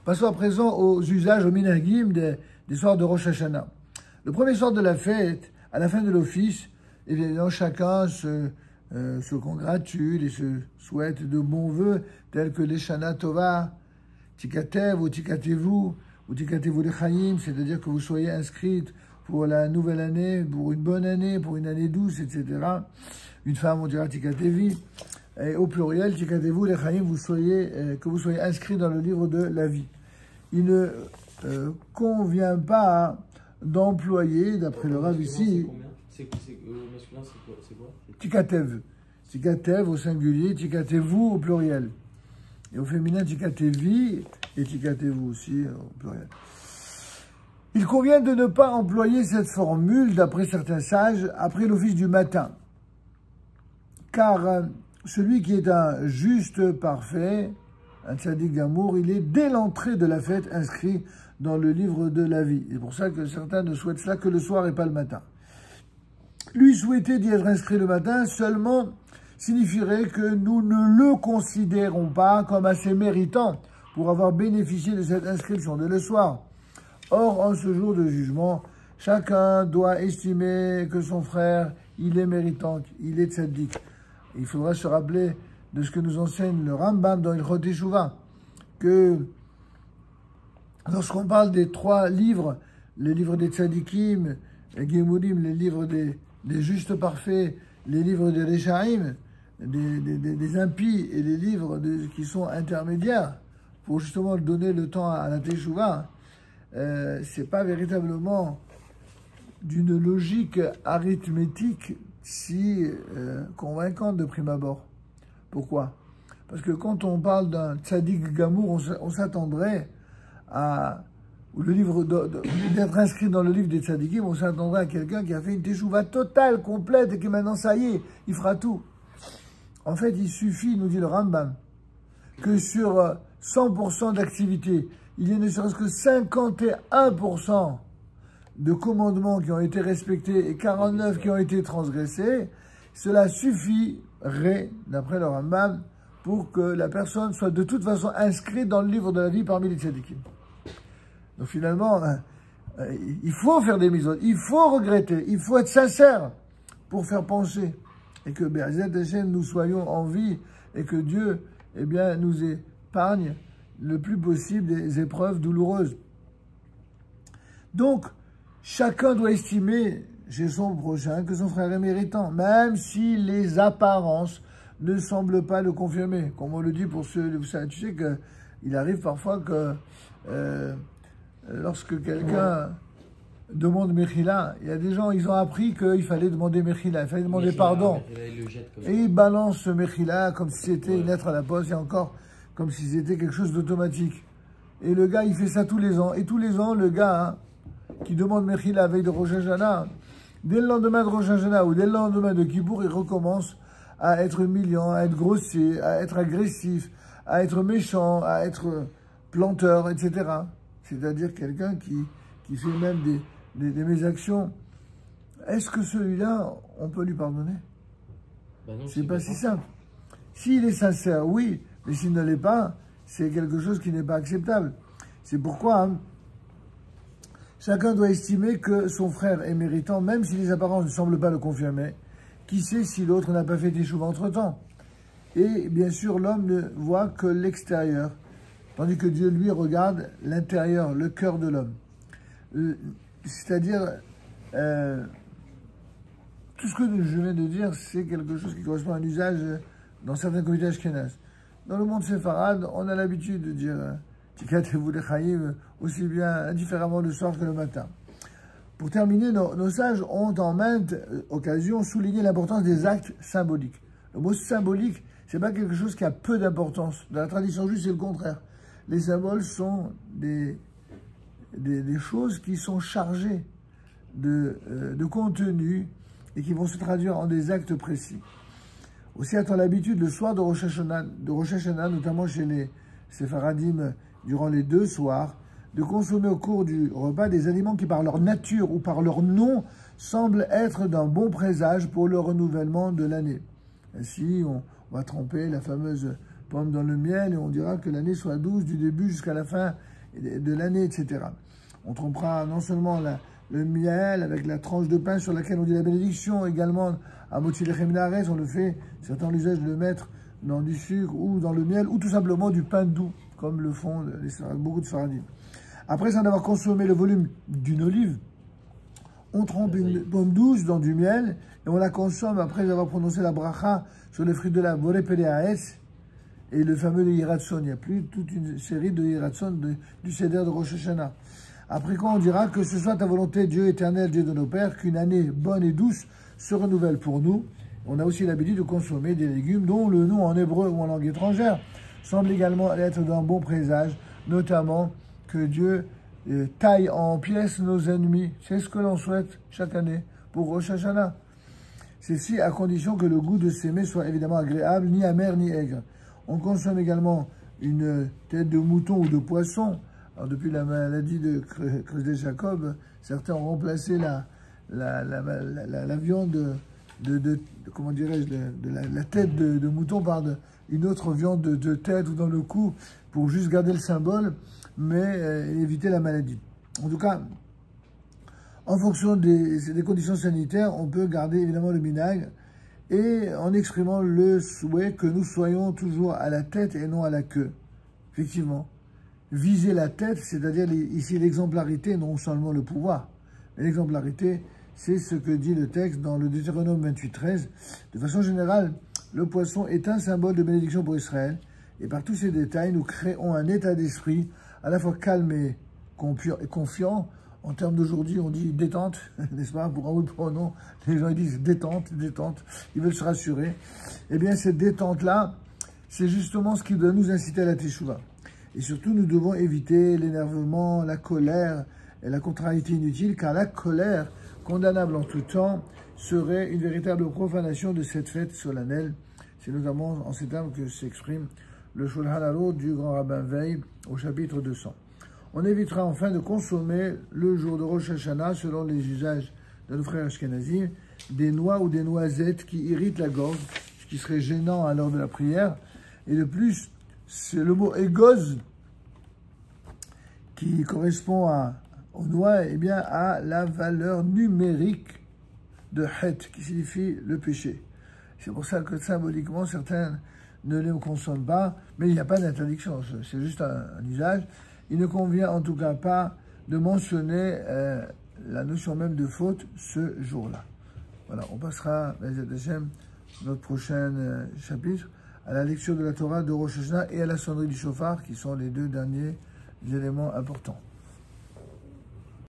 Passons à présent aux usages, aux minhagim des soirs de Rosh Hashanah. Le premier soir de la fête, à la fin de l'office, évidemment, chacun se congratule et se souhaite de bons vœux, tels que les Shana Tova, Tikatev ou Tikatevu, ou Tikatevu Lechaim, c'est-à-dire que vous soyez inscrite pour la nouvelle année, pour une bonne année, pour une année douce, etc. Une femme, on dira Tikatevi. Et au pluriel, Tikatevu Lechaim, que vous soyez inscrit dans le livre de la vie. Il ne convient pas d'employer, d'après le Rav ici, masculin, c'est quoi Tikatev. Tikatev au singulier, Tikatevu au pluriel. Et au féminin, Tikatevi et Tikatevu aussi au pluriel. Il convient de ne pas employer cette formule, d'après certains sages, après l'office du matin. Car celui qui est un juste parfait, un tzaddik gamour, il est dès l'entrée de la fête inscrit dans le livre de la vie. C'est pour ça que certains ne souhaitent cela que le soir et pas le matin. Lui souhaiter d'y être inscrit le matin seulement signifierait que nous ne le considérons pas comme assez méritant pour avoir bénéficié de cette inscription de le soir. Or, en ce jour de jugement, chacun doit estimer que son frère, il est méritant, il est tzaddik. Il faudra se rappeler de ce que nous enseigne le Rambam dans Ilchot Teshuvah, que lorsqu'on parle des 3 livres, les livres des tzaddikim, les gemurim, les livres des justes parfaits, les livres des Rechaim, des impies et les livres qui sont intermédiaires, pour justement donner le temps à la Teshuvah, c'est pas véritablement d'une logique arithmétique si convaincante de prime abord. Pourquoi? Parce que quand on parle d'un tzaddik gamour, on s'attendrait à le livre d'être inscrit dans le livre des tzaddikim, on s'attendrait à quelqu'un qui a fait une teshuva totale, complète, et que maintenant, ça y est, il fera tout. En fait, il suffit, nous dit le Rambam, que sur 100% d'activité, il y ait ne serait-ce que 51% de commandements qui ont été respectés et 49 qui ont été transgressés. Cela suffirait, d'après le Rambam, pour que la personne soit de toute façon inscrite dans le livre de la vie parmi les tzaddikim. Donc finalement, il faut faire des mitzvot, il faut regretter, il faut être sincère pour faire penser. Et que Be'ezrat Hashem, nous soyons en vie et que Dieu nous épargne le plus possible des épreuves douloureuses. Donc, chacun doit estimer chez son prochain que son frère est méritant, même si les apparences ne semblent pas le confirmer. Comme on le dit pour ceux, tu sais qu'il arrive parfois que lorsque quelqu'un demande Mechila, il y a des gens, ils ont appris qu'il fallait demander Mechila, il fallait demander pardon. Et ils balancent ce Mechila comme si c'était une lettre à la poste, et encore comme si c'était quelque chose d'automatique. Et le gars, il fait ça tous les ans. Et tous les ans, le gars qui demande Mechila la veille de Rosh Hashanah, dès le lendemain de Rosh Hashanah ou dès le lendemain de Kippour, il recommence à être humiliant, à être grossier, à être agressif, à être méchant, à être planteur, etc. C'est-à-dire quelqu'un qui fait même des mésactions. Est-ce que celui-là, on peut lui pardonner? C'est pas si simple. S'il est sincère, oui, mais s'il ne l'est pas, c'est quelque chose qui n'est pas acceptable. C'est pourquoi chacun doit estimer que son frère est méritant, même si les apparences ne semblent pas le confirmer. Qui sait si l'autre n'a pas fait échouer entre-temps? Et bien sûr, l'homme ne voit que l'extérieur, tandis que Dieu, lui, regarde l'intérieur, le cœur de l'homme. C'est-à-dire, tout ce que je viens de dire, c'est quelque chose qui correspond à un usage dans certains comités ashkénazes. Dans le monde séfarade, on a l'habitude de dire Tikatevu Lechaim aussi bien indifféremment le soir que le matin. Pour terminer, nos sages ont en maintes occasions souligné l'importance des actes symboliques. Le mot symbolique, c'est pas quelque chose qui a peu d'importance. Dans la tradition juive, c'est le contraire. Les symboles sont des choses qui sont chargées de contenu et qui vont se traduire en des actes précis. Aussi a-t-on l'habitude, le soir de Rosh Hashanah, notamment chez les Séfaradim, durant les 2 soirs, de consommer au cours du repas des aliments qui, par leur nature ou par leur nom, semblent être d'un bon présage pour le renouvellement de l'année. Ainsi, on va tremper la fameuse pomme dans le miel et on dira que l'année soit douce du début jusqu'à la fin de l'année, etc. On trompera non seulement le miel avec la tranche de pain sur laquelle on dit la bénédiction, également à Motilechem Naaretz, on le fait, certains ont l'usage de le mettre dans du sucre ou dans le miel, ou tout simplement du pain doux, comme le font beaucoup de Sfaradim. Après en avoir consommé le volume d'une olive, on trempe une pomme douce dans du miel et on la consomme après avoir prononcé la bracha sur les fruits de la Boré Pele Haetz et le fameux Yiratson. Il n'y a plus toute une série de Yiratson du Seder de Rosh Hashanah. Après quoi, on dira que ce soit ta volonté, Dieu éternel, Dieu de nos pères, qu'une année bonne et douce se renouvelle pour nous. On a aussi l'habitude de consommer des légumes dont le nom en hébreu ou en langue étrangère semble également être d'un bon présage, notamment que Dieu taille en pièces nos ennemis. C'est ce que l'on souhaite chaque année pour Rosh Hashanah. Ceci à condition que le goût de ces mets soit évidemment agréable, ni amer ni aigre. On consomme également une tête de mouton ou de poisson. Alors depuis la maladie de Creuset-Jacob, certains ont remplacé la viande comment dirais-je, la tête de mouton par une autre viande de tête ou dans le cou pour juste garder le symbole, mais éviter la maladie. En tout cas, en fonction des conditions sanitaires, on peut garder évidemment le minag et en exprimant le souhait que nous soyons toujours à la tête et non à la queue. Effectivement, viser la tête, c'est-à-dire ici l'exemplarité, non seulement le pouvoir, mais l'exemplarité, c'est ce que dit le texte dans le Deutéronome 28:13. De façon générale, le poisson est un symbole de bénédiction pour Israël. Et par tous ces détails, nous créons un état d'esprit à la fois calme et confiant. En termes d'aujourd'hui, on dit détente, n'est-ce pas? Pour un ou pour un non, les gens ils disent détente, détente. Ils veulent se rassurer. Eh bien, cette détente-là, c'est justement ce qui doit nous inciter à la teshuva. Et surtout, nous devons éviter l'énervement, la colère et la contrariété inutile, car la colère, condamnable en tout temps, serait une véritable profanation de cette fête solennelle. C'est notamment en ces termes que s'exprime le Shulchan Aruch du grand rabbin Veil au chapitre 200. On évitera enfin de consommer le jour de Rosh Hashanah, selon les usages de nos frères ashkénazim, des noix ou des noisettes qui irritent la gorge, ce qui serait gênant à l'heure de la prière. Et de plus, c'est le mot égoz qui correspond aux noix, eh bien, à la valeur numérique de het, qui signifie le péché. C'est pour ça que symboliquement, certains ne les consomment pas, mais il n'y a pas d'interdiction, c'est juste un usage. Il ne convient en tout cas pas de mentionner la notion même de faute ce jour-là. Voilà, on passera, notre prochain chapitre, à la lecture de la Torah de Rosh Hashanah et à la sonnerie du shofar, qui sont les deux derniers éléments importants.